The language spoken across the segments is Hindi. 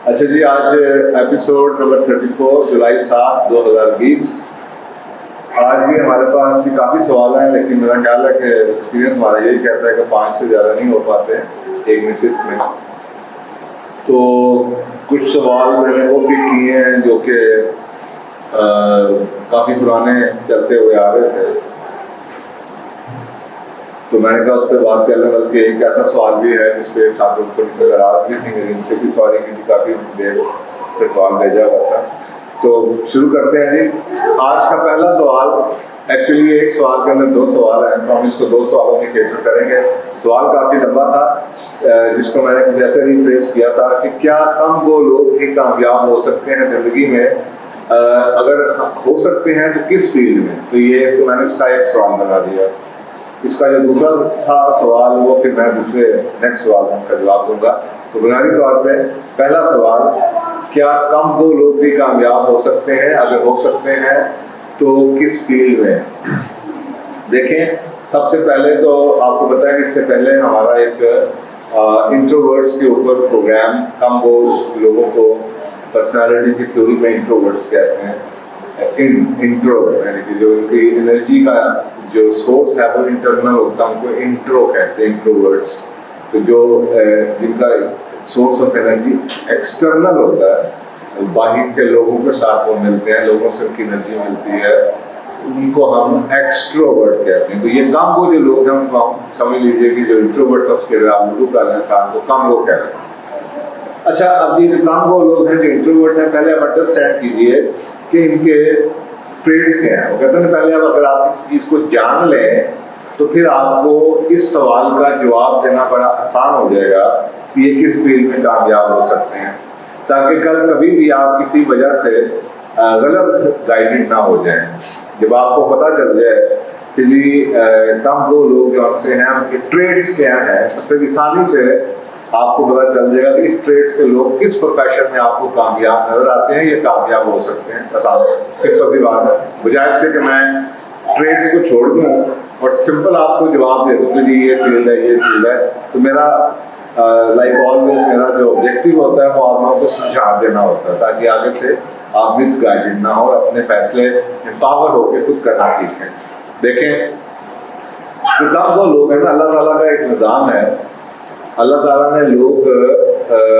अच्छा जी, आज एपिसोड नंबर 34 जुलाई 7, 2020। आज भी हमारे पास भी काफ़ी सवाल हैं, लेकिन मेरा ख्याल है कि एक्सपीरियंस हमारा यही कहता है कि 5 से ज़्यादा नहीं हो पाते एक नशिस्त में। तो कुछ सवाल मैंने वो भी किए हैं जो कि काफ़ी पुराने चलते हुए आ रहे थे, तो मैंने कहा उस पर बात कर लें। बल्कि एक ऐसा सवाल भी है जिस पर छात्रों को नाराज भी थी मेरी, उनसे भी सॉरी, क्योंकि काफ़ी देर से सवाल भेजा हुआ था। तो शुरू करते हैं जी। आज का पहला सवाल, एक्चुअली एक सवाल के अंदर 2 सवाल हैं, तो हम इसको 2 सवालों में कैटर करेंगे। सवाल काफ़ी लंबा था, जिसको मैंने कुछ ऐसे रिफ्रेस किया था कि क्या कम वो लोग ही कामयाब हो सकते हैं ज़िंदगी में, अगर हो सकते हैं तो किस फील्ड में। तो ये तो मैंने इसका एक सवाल बना दिया। इसका जो दूसरा था सवाल, वो फिर मैं दूसरे नेक्स्ट सवाल में इसका जवाब दूंगा। तो बुनियादी तौर पे पहला सवाल, क्या कम वो लोग भी कामयाब हो सकते हैं, अगर हो सकते हैं तो किस फील्ड में। देखें, सबसे पहले तो आपको पता है कि इससे पहले हमारा एक इंट्रोवर्ट्स के ऊपर प्रोग्राम, कम वो लोगों को पर्सनालिटी की थ्योरी में इंट्रोवर्ट्स कहते हैं। इंट्रो यानी कि जो उनकी एनर्जी का जो सोर्स है वो इंटरनल होता है, उनको इंट्रो कहते हैं, इंट्रोवर्ट्स। तो जो जिनका सोर्स ऑफ एनर्जी एक्सटर्नल होता है, बाहर के लोगों के साथ वो मिलते हैं, लोगों से उनकी एनर्जी मिलती है, उनको हम एक्सट्रोवर्ट कहते हैं। तो ये कम वो जो लोग हैं उनको हम समझ लीजिए कि जो इंट्रोवर्ट्स उसके आप कर इंसान को कम वो कहते हैं। अच्छा, अब ये कम वो लोग हैं जो इंट्रोवर्ट्स हैं, पहले आप अंडरस्टैंड कीजिए कि इनके ट्रेड्स क्या हैं। वो कहते हैं पहले अब अगर आप इस चीज़ को जान लें तो फिर आपको इस सवाल का जवाब देना बड़ा आसान हो जाएगा कि ये किस फील्ड में कामयाब हो सकते हैं, ताकि कल कभी भी आप किसी वजह से गलत गाइडेड ना हो जाएं। जब आपको पता चल जाए कि जी कम वो लोग जो आपसे हैं उनके ट्रेड्स क्या हैं, तो फिर आसानी से आपको पता चल जाएगा कि इस ट्रेड्स के लोग किस प्रोफेशन में आपको कामयाब नजर आते हैं, ये कामयाब हो सकते हैं। आसान सिंपल सी बात है, बजाय इसके कि मैं ट्रेड्स को छोड़ दूँ और सिंपल आपको जवाब दे दूँ कि जी ये फील्ड है, ये फील्ड है। तो मेरा लाइक ऑलवेज मेरा जो ऑब्जेक्टिव होता है वो आप लोगों को सुझाव देना होता है, ताकि आगे से आप मिसगाइडेड ना हो और अपने फैसले एम्पावर होकर खुद करना सीखें। देखें, तो कम वो लोग हैं ना, अल्लाह ताला का एक निज़ाम है। अल्लाह ताला ने लोग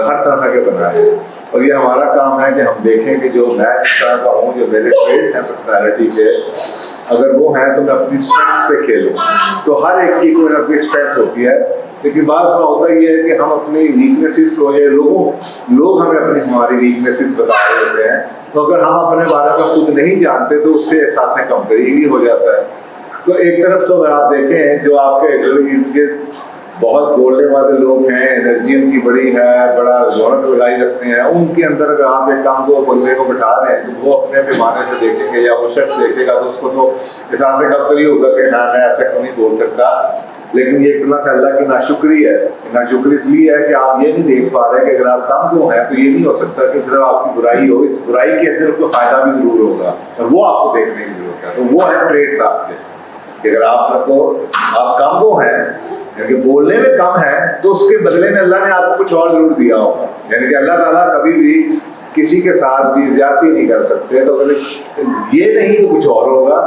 हर तरह के बनाए हैं, और ये हमारा काम है कि हम देखें कि जो मैं इस तरह का हूँ, जो मेरे ट्रेड्स हैं पर्सनैलिटी के, अगर वो हैं तो मैं अपनी स्ट्रेंथ पे खेलूँ। तो हर एक की कोई अपनी स्ट्रेंथ होती है, लेकिन बात का होता ये है कि हम अपनी वीकनेसेस को, ये लोग हमें अपनी हमारी वीकनेसेस बता रहे होते हैं, तो अगर हम अपने बारे में खुद नहीं जानते तो उससे एहसास कमजोरी भी हो जाता है। तो एक तरफ तो अगर आप देखें जो आपके इर्द बहुत बोलने वाले लोग हैं, एनर्जी उनकी बड़ी है, बड़ा रौनक लगाई रखते हैं, उनके अंदर अगर आप एक काम को बोलने को बिठा रहे हैं तो वो अपने पैमाने से देखेंगे या वो शख्स देखेगा तो उसको तो एहसास कमजोरी होगा कि हाँ मैं ऐसा क्यों नहीं बोल सकता। लेकिन ये इतना सा अल्लाह की नाशुक्री है। नाशुक्री इसलिए है कि आप ये नहीं देख पा रहे कि अगर आप कम को हैं तो ये नहीं हो सकता कि सिर्फ आपकी बुराई हो, इस बुराई के अंदर उसको फायदा भी जरूर होगा, और वो आपको देखने की जरूरत है। तो वो है ट्रेड्स आपके, अगर आप कम को हैं, यानी कि बोलने में कम है, तो उसके बदले में अल्लाह ने आपको कुछ और जरूर दिया होगा। यानी कि अल्लाह ताला कभी भी किसी के साथ भी ज्यादती नहीं कर सकते, तो अगर ये नहीं तो कुछ और होगा,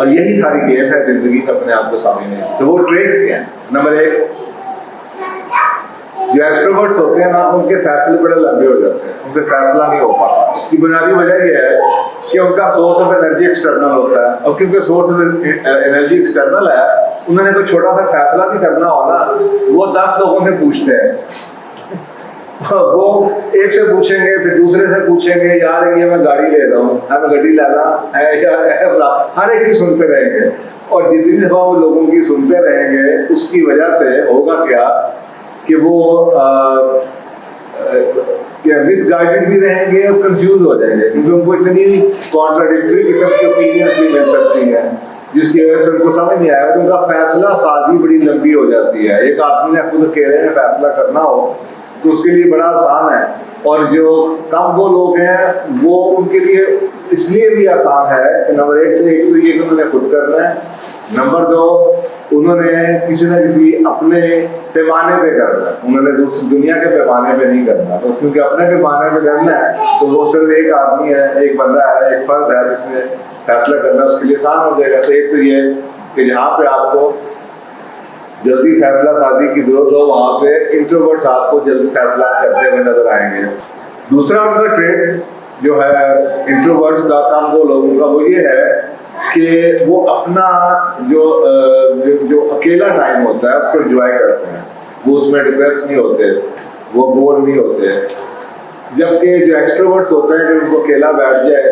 और यही सारी गेम है जिंदगी में अपने आप को सामने। तो वो ट्रेड्स क्या हैं। नंबर 1, जो एक्सट्रोवर्ट्स होते हैं ना, उनके फैसले बड़े लंबे हो जाते हैं, उनसे फैसला नहीं हो पाता। उसकी बुनियादी वजह यह है कि उनका सोर्स ऑफ एनर्जी एक्सटर्नल होता है, और क्योंकि सोर्स ऑफ एनर्जी एक्सटर्नल है, उन्होंने कोई छोटा सा फैसला भी करना हो ना, वो 10 लोगों से पूछते हैं। वो एक से पूछेंगे, फिर दूसरे से पूछेंगे, यार ये मैं गाड़ी ले रहा हूँ, मैं गाड़ी लाना है, हर एक की सुनते रहेंगे। और जितनी दफा वो लोगों की सुनते रहेंगे, उसकी वजह से होगा क्या कि वो मिसगाइडेड भी रहेंगे और कंफ्यूज हो जाएंगे, क्योंकि उनको इतनी कॉन्ट्राडिक्टरी किस्म की ओपिनियंस भी मिल सकती हैं, जिसकी वजह से उनको समझ नहीं आएगा। तो उनका फैसला साजी बड़ी लंबी हो जाती है। एक आदमी ने खुद अकेले में फैसला करना हो तो उसके लिए बड़ा आसान है, और जो कम वो लोग हैं वो उनके लिए इसलिए भी आसान है कि नंबर 1 तो ये कि उन्होंने खुद करना है, नंबर 2, उन्होंने किसी न किसी अपने पैमाने पे करना है, उन्होंने दूसरी दुनिया के पैमाने पे नहीं करना। तो क्योंकि अपने पैमाने पे करना है तो वो सिर्फ एक आदमी है, एक बंदा है, एक फर्द है जिसने फैसला करना, उसके लिए आसान हो जाएगा। तो एक तो ये कि जहाँ पे आपको जल्दी फैसला साजी की जरूरत हो वहाँ पे इंट्रोवर्ट्स आपको जल्दी फैसला करते हुए नजर आएंगे। दूसरा उनका ट्रेड्स जो है इंट्रोवर्ट्स का, कम दो लोगों का, वो ये है कि वो अपना जो अकेला टाइम होता है उसको एंजॉय करते हैं, वो उसमें डिप्रेस नहीं होते, वो बोर नहीं होते। जबकि जो एक्सट्रोवर्ट्स होते हैं, जब उनको अकेला बैठ जाए,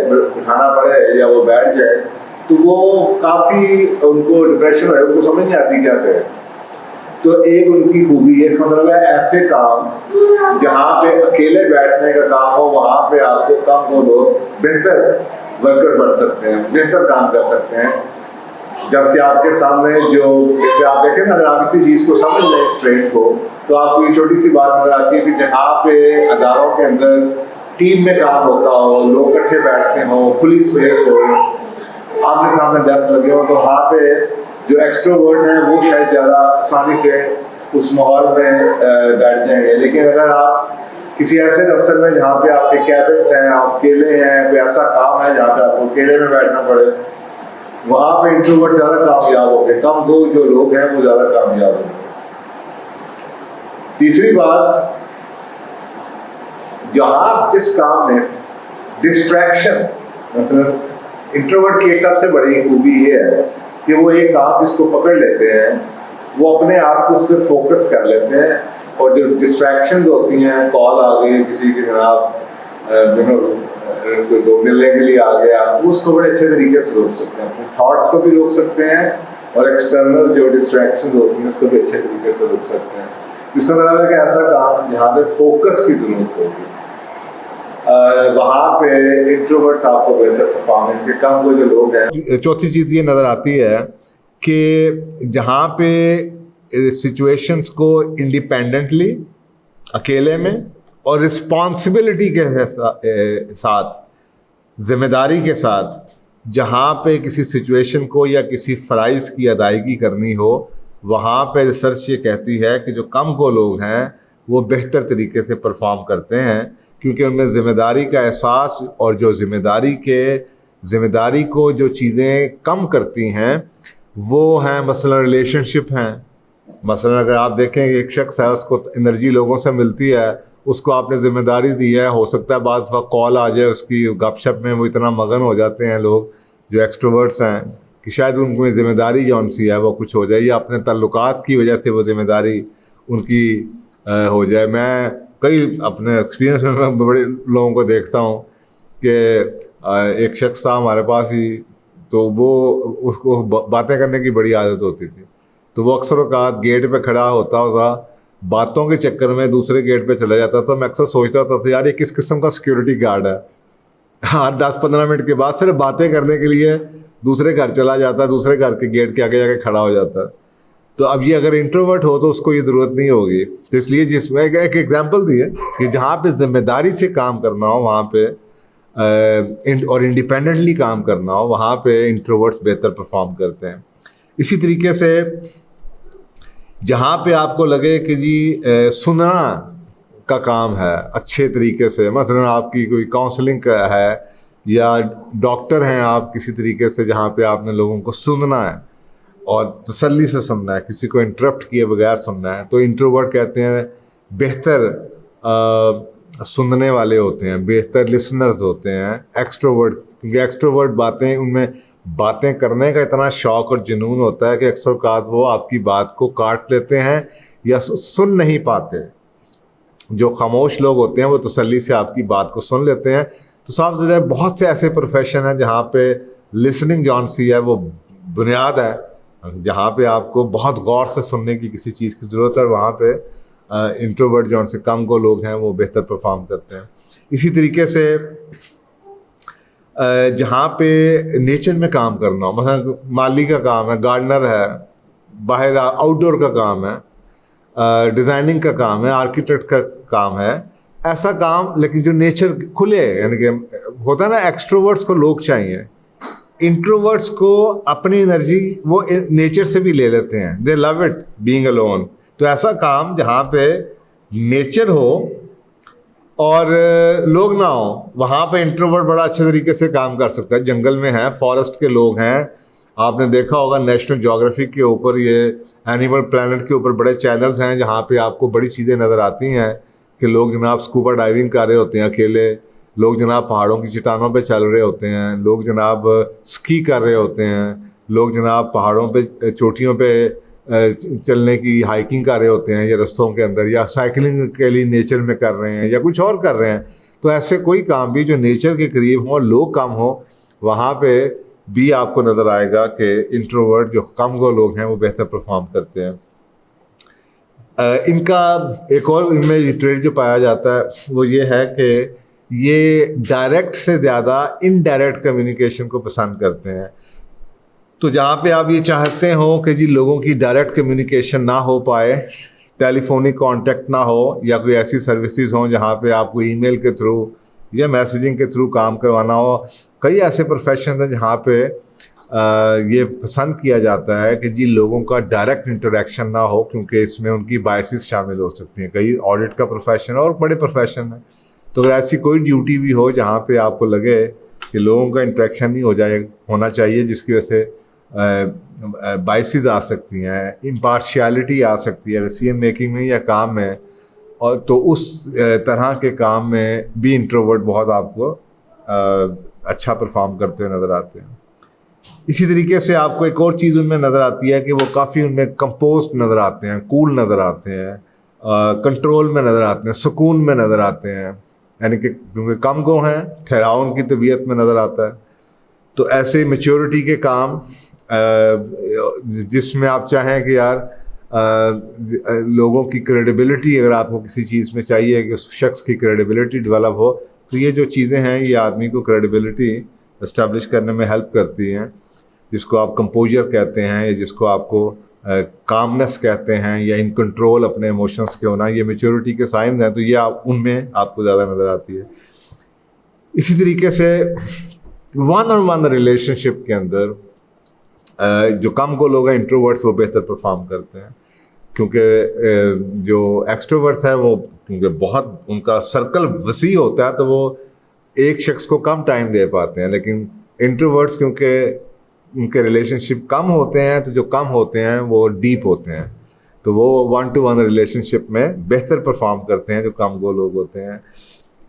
उठाना पड़े या वो बैठ जाए, तो वो काफ़ी उनको डिप्रेशन है, उनको समझ नहीं आती क्या करें। तो एक उनकी खूबी है, इसका मतलब है ऐसे काम जहाँ पे अकेले बैठने का काम हो वहाँ पे आपको कम हो लोग बेहतर वर्कर बन सकते हैं, बेहतर काम कर सकते हैं। जबकि आपके सामने जो, जैसे आप देखें ना, अगर आप किसी चीज़ को समझ लें इस ट्रेंड को, तो आपको ये छोटी सी बात नजर आती है कि जहाँ पे अदारों के अंदर टीम में काम होता हो, लोग इकट्ठे बैठते हो, खुली स्पेस हो, आमने सामने डेस्क लगे हो, तो वहाँ पे जो एक्सट्रोवर्ट हैं वो शायद ज़्यादा आसानी से उस माहौल में बैठ जाएंगे। लेकिन अगर आप किसी ऐसे दफ्तर में जहाँ पे आपके कैबिन्स हैं, आप अकेले हैं, कोई ऐसा काम है जहाँ पे आपको अकेले में बैठना पड़े, वहाँ पे इंट्रोवर्ट ज़्यादा कामयाब होंगे, कम दो जो लोग हैं वो ज़्यादा कामयाब होंगे। तीसरी बात, जहाँ जिस काम में डिस्ट्रैक्शन, मतलब इंट्रोवर्ट की एक सबसे बड़ी खूबी ये है कि वो एक काम जिसको पकड़ लेते हैं वो अपने आप को उस पर फोकस कर लेते हैं, और जो डिस्ट्रैक्शन होती हैं, कॉल आ गई किसी की, जनाब कोई दो मिलने के लिए आ गया, उसको बड़े अच्छे तरीके से रोक सकते हैं, अपने थॉट्स को भी रोक सकते हैं और एक्सटर्नल जो डिस्ट्रैक्शन होती हैं उसको भी अच्छे तरीके से रोक सकते हैं। इसका मतलब है कि ऐसा काम जहाँ पे फोकस की जरूरत होगी वहाँ पे इंट्रोवर्ट्स आपको बेहतर परफॉर्मेंस के कम वो जो लोग हैं। चौथी चीज़ ये नज़र आती है कि जहाँ पे सिचुएशंस को इंडिपेंडेंटली, अकेले में और रिस्पॉन्सिबिलिटी के साथ, जिम्मेदारी के साथ, जहाँ पे किसी सिचुएशन को या किसी फ़राइज़ की अदायगी करनी हो, वहाँ पे रिसर्च ये कहती है कि जो कम को लोग हैं वो बेहतर तरीके से परफॉर्म करते हैं, क्योंकि उनमें ज़िम्मेदारी का एहसास, और जो ज़िम्मेदारी को जो चीज़ें कम करती हैं वो हैं मसलन रिलेशनशिप हैं। मसलन अगर आप देखें एक शख्स है, उसको एनर्जी लोगों से मिलती है, उसको आपने ज़िम्मेदारी दी है, हो सकता है बाद वक्त कॉल आ जाए उसकी, गपशप में वो इतना मगन हो जाते हैं लोग जो एक्सट्रोवर्ट्स हैं कि शायद उनकी ज़िम्मेदारी जौन सी है वो कुछ हो जाए, या अपने ताल्लुकात की वजह से वो ज़िम्मेदारी उनकी हो जाए। मैं कई अपने एक्सपीरियंस में मैं बड़े लोगों को देखता हूँ कि एक शख्स था हमारे पास ही, तो वो उसको बातें करने की बड़ी आदत होती थी, तो वो अक्सर औक़ात गेट पे खड़ा होता था, बातों के चक्कर में दूसरे गेट पे चला जाता। तो मैं अक्सर सोचता था यार ये किस किस्म का सिक्योरिटी गार्ड है, हर 10-15 मिनट के बाद सिर्फ बातें करने के लिए दूसरे घर चला जाता, दूसरे घर के गेट के आगे जाके खड़ा हो जाता। तो अब ये अगर इंट्रोवर्ट हो तो उसको ये ज़रूरत नहीं होगी। तो इसलिए जिसमें एक एग्जांपल दी है कि जहाँ पे ज़िम्मेदारी से काम करना हो वहाँ पे और इंडिपेंडेंटली काम करना हो वहाँ पे इंट्रोवर्ट्स बेहतर परफॉर्म करते हैं। इसी तरीके से जहाँ पे आपको लगे कि जी सुनना का काम है अच्छे तरीके से, मसलन आपकी कोई काउंसलिंग है या डॉक्टर हैं आप, किसी तरीके से जहाँ पे आपने लोगों को सुनना है और तसल्ली से सुनना है, किसी को इंटरप्ट किए बगैर सुनना है, तो इंट्रोवर्ट कहते हैं बेहतर सुनने वाले होते हैं, बेहतर लिसनर्स होते हैं। एक्सट्रोवर्ट, क्योंकि एक्सट्रोवर्ट बातें, उनमें बातें करने का इतना शौक़ और जुनून होता है कि अक्सर औक़ात वो आपकी बात को काट लेते हैं या सुन नहीं पाते। जो खामोश लोग होते हैं वो तसल्ली से आपकी बात को सुन लेते हैं। तो साफ ज़रा बहुत से ऐसे प्रोफेशन हैं जहाँ पे लिसनिंग जॉन सी है वो बुनियाद है, जहाँ पे आपको बहुत गौर से सुनने की किसी चीज़ की ज़रूरत है, वहाँ पे इंट्रोवर्ट जौन से कम को लोग हैं वो बेहतर परफॉर्म करते हैं। इसी तरीके से जहाँ पे नेचर में काम करना हो, मतलब माली का काम है, गार्डनर है, बाहर आउटडोर का काम है, डिज़ाइनिंग का काम है, आर्किटेक्ट का काम है, ऐसा काम, लेकिन जो नेचर खुले, यानी कि होता है ना एक्सट्रोवर्ट्स को लोग चाहिए, इंट्रोवर्ट्स को अपनी एनर्जी वो नेचर से भी ले लेते हैं, दे लव इट बीइंग अलोन। तो ऐसा काम जहाँ पे नेचर हो और लोग ना हो, वहाँ पे इंट्रोवर्ट बड़ा अच्छे तरीके से काम कर सकता है। जंगल में है, फॉरेस्ट के लोग हैं, आपने देखा होगा नेशनल ज्योग्राफी के ऊपर, ये एनिमल प्लैनेट के ऊपर बड़े चैनल्स हैं जहाँ पे आपको बड़ी चीज़ें नज़र आती हैं कि लोग जनाब स्कूबा डाइविंग कर रहे होते हैं अकेले, लोग जनाब पहाड़ों की चट्टानों पे चल रहे होते हैं, लोग जनाब स्की कर रहे होते हैं, लोग जनाब पहाड़ों पे चोटियों पे चलने की हाइकिंग कर रहे होते हैं या रस्तों के अंदर, या साइकिलिंग के लिए नेचर में कर रहे हैं या कुछ और कर रहे हैं। तो ऐसे कोई काम भी जो नेचर के करीब हो, लोग कम हो, वहाँ पे भी आपको नज़र आएगा कि इंट्रोवर्ट जो कम गो लोग हैं वो बेहतर परफॉर्म करते हैं। इनका एक और इनमें ट्रेड जो पाया जाता है वो ये है कि ये डायरेक्ट से ज़्यादा इनडायरेक्ट कम्युनिकेशन को पसंद करते हैं। तो जहाँ पे आप ये चाहते हो कि जी लोगों की डायरेक्ट कम्युनिकेशन ना हो पाए, टेलीफोनिक कांटेक्ट ना हो, या कोई ऐसी सर्विसेज हों जहाँ पे आपको ईमेल के थ्रू या मैसेजिंग के थ्रू काम करवाना हो, कई ऐसे प्रोफेशन हैं जहाँ पे ये पसंद किया जाता है कि जी लोगों का डायरेक्ट इंटरेक्शन ना हो, क्योंकि इसमें उनकी बायसेस शामिल हो सकती हैं। कई ऑडिट का प्रोफेशन है और बड़े प्रोफेशन है, तो अगर ऐसी कोई ड्यूटी भी हो जहाँ पे आपको लगे कि लोगों का इंटरेक्शन नहीं होना चाहिए, जिसकी वजह से बायसेस आ सकती हैं, इम्पार्शियलिटी आ सकती है डिसीजन मेकिंग में या काम में, और तो उस तरह के काम में भी इंट्रोवर्ट बहुत आपको अच्छा परफॉर्म करते हुए नज़र आते हैं। इसी तरीके से आपको एक और चीज़ उनमें नज़र आती है कि वो काफ़ी उनमें कंपोस्ट नज़र आते हैं, कूल नज़र आते हैं, कंट्रोल में नज़र आते हैं, सुकून में नज़र आते हैं, यानी कि क्योंकि कम गो हैं, ठहराव उनकी तबीयत में नज़र आता है। तो ऐसे मैच्योरिटी के काम जिसमें आप चाहें कि यार लोगों की क्रेडिबिलिटी, अगर आपको किसी चीज़ में चाहिए कि उस शख्स की क्रेडिबिलिटी डेवलप हो, तो ये जो चीज़ें हैं ये आदमी को क्रेडिबिलिटी इस्टेब्लिश करने में हेल्प करती हैं, जिसको आप कंपोजर कहते हैं या जिसको आपको कामनेस कहते हैं, या इन कंट्रोल अपने इमोशंस के होना, ये मैच्योरिटी के साइन हैं। तो ये उनमें आपको ज़्यादा नज़र आती है। इसी तरीके से वन ऑन वन रिलेशनशिप के अंदर जो कम को लोग हैं इंट्रोवर्ट्स वो बेहतर परफॉर्म करते हैं, क्योंकि जो एक्सट्रोवर्ट्स हैं वो क्योंकि बहुत उनका सर्कल वसी होता है तो वो एक शख्स को कम टाइम दे पाते हैं, लेकिन इंट्रोवर्ट्स क्योंकि उनके रिलेशनशिप कम होते हैं, तो जो कम होते हैं वो डीप होते हैं, तो वो वन टू वन रिलेशनशिप में बेहतर परफॉर्म करते हैं जो कम गो लोग होते हैं।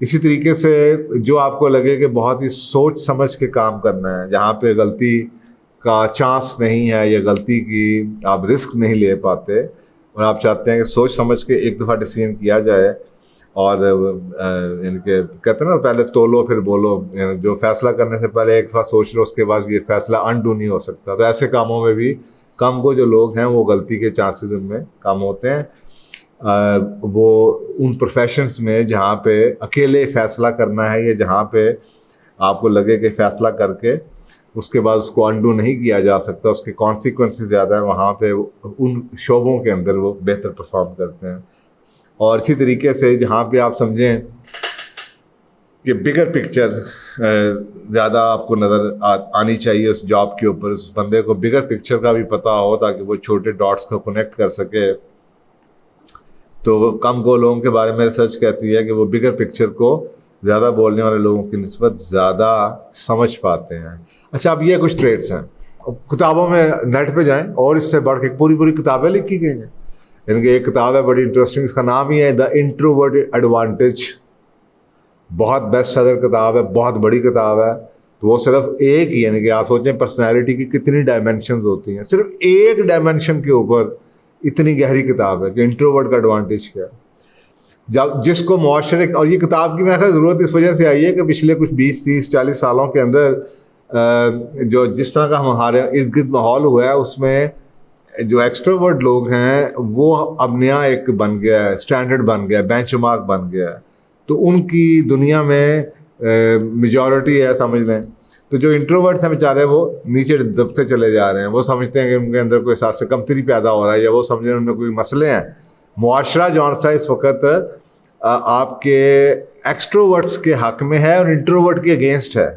इसी तरीके से जो आपको लगे कि बहुत ही सोच समझ के काम करना है, जहाँ पे गलती का चांस नहीं है या गलती की आप रिस्क नहीं ले पाते, और आप चाहते हैं कि सोच समझ के एक दफ़ा डिसीजन किया जाए, और इनके कहते हैं ना पहले तोलो फिर बोलो, जो फैसला करने से पहले एक दफ़ा सोच लो, उसके बाद ये फैसला अनडू नहीं हो सकता। तो ऐसे कामों में भी कम को जो लोग हैं वो गलती के चांसेस उनमें कम होते हैं। वो उन प्रोफेशंस में जहाँ पे अकेले फ़ैसला करना है या जहाँ पे आपको लगे कि फ़ैसला करके उसके बाद उसको अनडू नहीं किया जा सकता, उसके कॉन्सिक्वेंसेस ज़्यादा है, वहाँ पे उन शोबों के अंदर वो बेहतर परफॉर्म करते हैं। और इसी तरीके से जहाँ पे आप समझें कि बिगर पिक्चर ज़्यादा आपको नज़र आनी चाहिए उस जॉब के ऊपर, उस बंदे को बिगर पिक्चर का भी पता हो ताकि वो छोटे डॉट्स को कनेक्ट कर सके। तो कम गो लोगों के बारे में रिसर्च कहती है कि वो बिगर पिक्चर को ज़्यादा बोलने वाले लोगों की निस्बत ज़्यादा समझ पाते हैं। अच्छा, अब ये कुछ ट्रेड्स हैं, किताबों में नेट पे जाएं और इससे बढ़ के पूरी किताबें लिखी गई हैं। इनकी एक किताब है बड़ी इंटरेस्टिंग, इसका नाम ही है द इंट्रोवर्ट एडवांटेज, बहुत बेस्ट सेलर किताब है, बहुत बड़ी किताब है। तो वो सिर्फ एक ही, यानी कि आप सोचें पर्सनैलिटी की कितनी डायमेंशंस होती हैं, सिर्फ एक डायमेंशन के ऊपर इतनी गहरी किताब है कि इंट्रोवर्ट का एडवांटेज क्या है। जब जिसको मुआशरे, और ये किताब की मैं ख्याल ज़रूरत इस वजह से आई है कि पिछले कुछ 20, 30, 40 सालों के अंदर जो जिस तरह का हमारे इर्द गिर्द माहौल हुआ है उसमें जो एक्सट्रोवर्ट लोग हैं वो अब नया एक बन गया है, स्टैंडर्ड बन गया है, बेंचमार्क बन गया है। तो उनकी दुनिया में मेजॉरिटी है समझ लें। तो जो इंट्रोवर्ट्स हैं बेचारे वो नीचे दबते चले जा रहे हैं, वो समझते हैं कि उनके अंदर कोई एहसास से कमतरी पैदा हो रहा है, या वो समझ रहे हैं उनमें कोई मसले हैं। मुआशरा जौन सा इस वक्त आपके एक्सट्रोवर्ट्स के हक में है और इंट्रोवर्ट के अगेंस्ट है।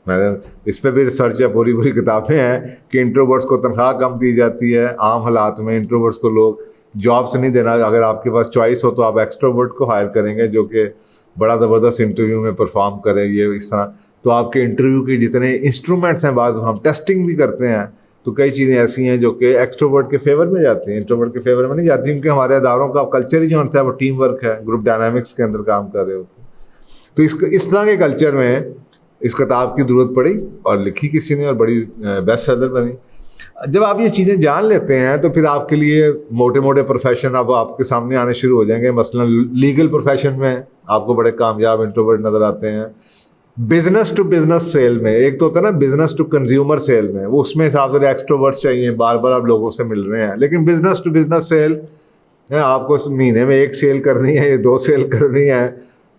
मैंने इस पे भी रिसर्च है, पूरी पूरी किताबें हैं कि इंट्रोवर्ट्स को तनख्वाह कम दी जाती है आम हालात में, इंट्रोवर्ट्स को लोग जॉब्स नहीं देना। अगर आपके पास चॉइस हो तो आप एक्सट्रोवर्ट को हायर करेंगे जो कि बड़ा ज़बरदस्त इंटरव्यू में परफॉर्म करे, ये इस तरह। तो आपके इंटरव्यू के जितने इंस्ट्रूमेंट्स हैं, बाद हम टेस्टिंग भी करते हैं, तो कई चीज़ें ऐसी हैं जो कि एक्सट्रोवर्ट के फेवर में जाती हैं, इंट्रोवर्ट के फेवर में नहीं जाती, क्योंकि हमारे अदारों का कल्चर ही जो होता है वो टीम वर्क है, ग्रुप डायनामिक्स के अंदर काम कर रहे होते हैं। तो इस तरह के कल्चर में इस किताब की ज़रूरत पड़ी और लिखी किसी ने और बड़ी बेस्ट सेलर बनी। जब आप ये चीज़ें जान लेते हैं तो फिर आपके लिए मोटे मोटे प्रोफेशन अब आपके सामने आने शुरू हो जाएंगे। मसलन लीगल प्रोफेशन में आपको बड़े कामयाब इंट्रोवर्ट नज़र आते हैं। बिजनेस टू बिजनेस सेल में, एक तो होता है ना बिजनेस टू कंज्यूमर सेल में, वो उसमें हिसाब से एक्सट्रोवर्ट्स चाहिए, बार बार आप लोगों से मिल रहे हैं। लेकिन बिजनेस टू बिजनेस सेल आपको इस महीने में 1 सेल करनी है, 2 सेल करनी है,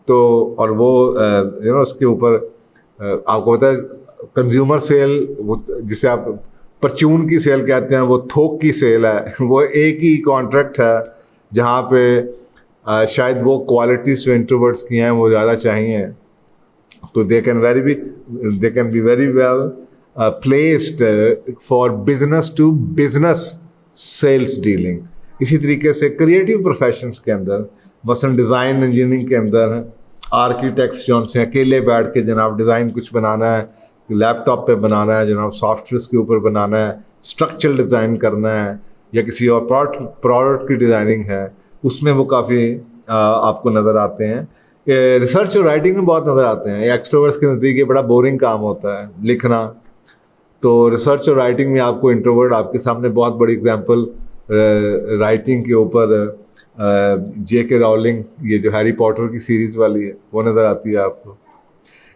तो और वो उसके ऊपर आपको पता है कंज्यूमर सेल, वो जिसे आप परचून की सेल कहते हैं, वो थोक की सेल है। वो एक ही कॉन्ट्रैक्ट है जहाँ पे शायद वो क्वालिटीज जो इंट्रोवर्ट्स की हैं वो ज़्यादा चाहिए, तो they can be very well placed for business to business sales dealing. इसी तरीके से क्रिएटिव प्रोफेशंस के अंदर, मसलन डिज़ाइन इंजीनियरिंग के अंदर आर्किटेक्ट्स जो से अकेले बैठ के जनाब डिज़ाइन कुछ बनाना है, लैपटॉप पे बनाना है, जनाब सॉफ्टवेयर के ऊपर बनाना है, स्ट्रक्चरल डिज़ाइन करना है, या किसी और प्रोडक्ट की डिज़ाइनिंग है, उसमें वो काफ़ी आपको नज़र आते हैं। रिसर्च और राइटिंग में बहुत नज़र आते हैं। एक्सट्रोवर्ट्स के नज़दीक ये बड़ा बोरिंग काम होता है लिखना, तो रिसर्च और राइटिंग में आपको इंट्रोवर्ट आपके सामने बहुत बड़ी एग्जांपल राइटिंग के ऊपर J.K. रॉलिंग, ये जो हैरी पॉटर की सीरीज़ वाली है, वो नज़र आती है आपको।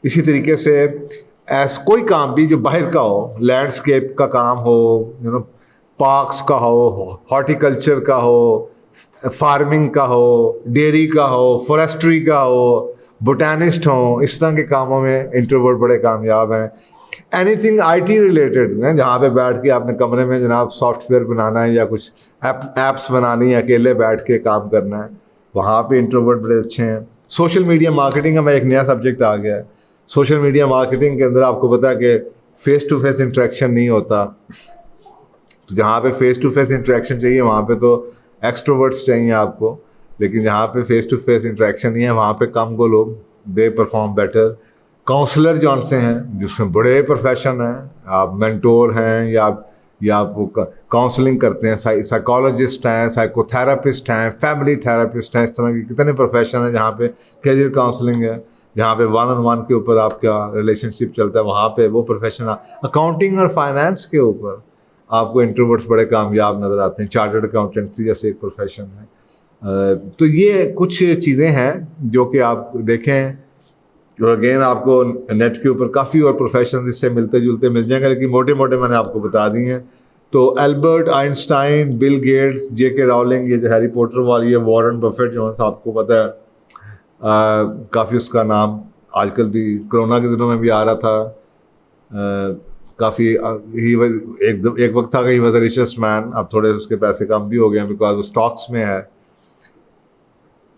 इसी तरीके से कोई काम भी जो बाहर का हो, लैंडस्केप का काम हो, पार्क्स का हो, हॉर्टिकल्चर का हो, फार्मिंग का हो, डेयरी का हो, फॉरेस्ट्री का हो, बोटानिस्ट हो, इस तरह के कामों में इंट्रोवर्ट बड़े कामयाब हैं। एनीथिंग IT रिलेटेड है, जहाँ पे बैठ के आपने कमरे में जनाब सॉफ्टवेयर बनाना है या कुछ एप्स बनानी है, अकेले बैठ के काम करना है, वहाँ पे इंट्रोवर्ट बड़े अच्छे हैं। सोशल मीडिया मार्केटिंग का एक नया सब्जेक्ट आ गया है। सोशल मीडिया मार्केटिंग के अंदर आपको पता है कि फेस टू फेस इंटरेक्शन नहीं होता, तो जहाँ पे फेस टू फेस इंटरेक्शन चाहिए वहाँ पे तो एक्सट्रोवर्ट्स चाहिए आपको, लेकिन जहाँ पे फेस टू फेस इंटरेक्शन नहीं है वहाँ पे कम को लोग दे परफॉर्म बेटर। काउंसलर जो से हैं जिसमें बड़े प्रोफेशन हैं, आप मेंटोर हैं या आप काउंसलिंग करते हैं, साइकोलॉजिस्ट हैं, साइकोथेरापिस्ट हैं, फैमिली थेरापिस्ट हैं, इस तरह के कितने प्रोफेशन हैं जहाँ पे करियर काउंसलिंग है, जहाँ पे 1-on-1 के ऊपर आपका रिलेशनशिप चलता है, वहाँ पे वो प्रोफेशन। अकाउंटिंग और फाइनेंस के ऊपर आपको इंट्रोवर्ट्स बड़े कामयाब नज़र आते हैं। चार्टर्ड अकाउंटेंसी जैसे एक प्रोफेशन है। तो ये कुछ चीज़ें हैं जो कि आप देखें, और अगेन आपको नेट के ऊपर काफ़ी और प्रोफेशन इससे मिलते जुलते मिल जाएंगे, लेकिन मोटे मोटे मैंने आपको बता दी हैं। तो Albert Einstein, Bill Gates, J.K. Rowling, ये जो हैरी पॉटर वाली है, वॉरेन बफेट जो है आपको पता है, काफ़ी उसका नाम आजकल भी कोरोना के दिनों में भी आ रहा था, काफ़ी एक वक्त था कि he was a richest man, अब थोड़े उसके पैसे कम भी हो गए हैं बिकॉज वो स्टॉक्स में है।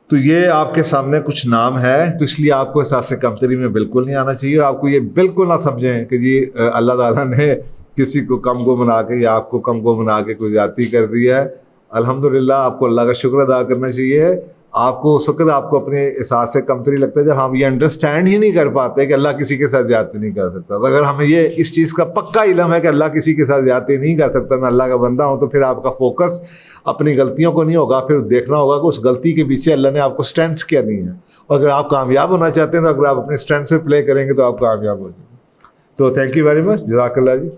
तो ये आपके सामने कुछ नाम है, तो इसलिए आपको एहसास कमतरी में बिल्कुल नहीं आना चाहिए, और आपको ये बिल्कुल ना समझें कि जी अल्लाह ताला ने किसी को कम गो बना के या आपको कम गो बना के कोई ज्यादती कर दी है। अल्हम्दुलिल्लाह आपको अल्लाह का शुक्र अदा करना चाहिए। आपको उस वक्त आपको अपने एहसास से कमतरी लगता है जब हम ये अंडरस्टैंड ही नहीं कर पाते कि अल्लाह किसी के साथ ज्यादती नहीं कर सकता। तो अगर हमें ये इस चीज़ का पक्का इल्म है कि अल्लाह किसी के साथ ज्यादती नहीं कर सकता, मैं अल्लाह का बंदा हूँ, तो फिर आपका फोकस अपनी गलतियों को नहीं होगा, फिर देखना होगा कि उस गलती के पीछे अल्लाह ने आपको स्ट्रेंथ्स क्या दी है। और अगर आप कामयाब होना चाहते हैं तो अगर आप अपने स्ट्रेंथ्स पे प्ले करेंगे तो आप कामयाब हो जाएंगे। तो थैंक यू वेरी मच, जज़ाकल्लाह जी।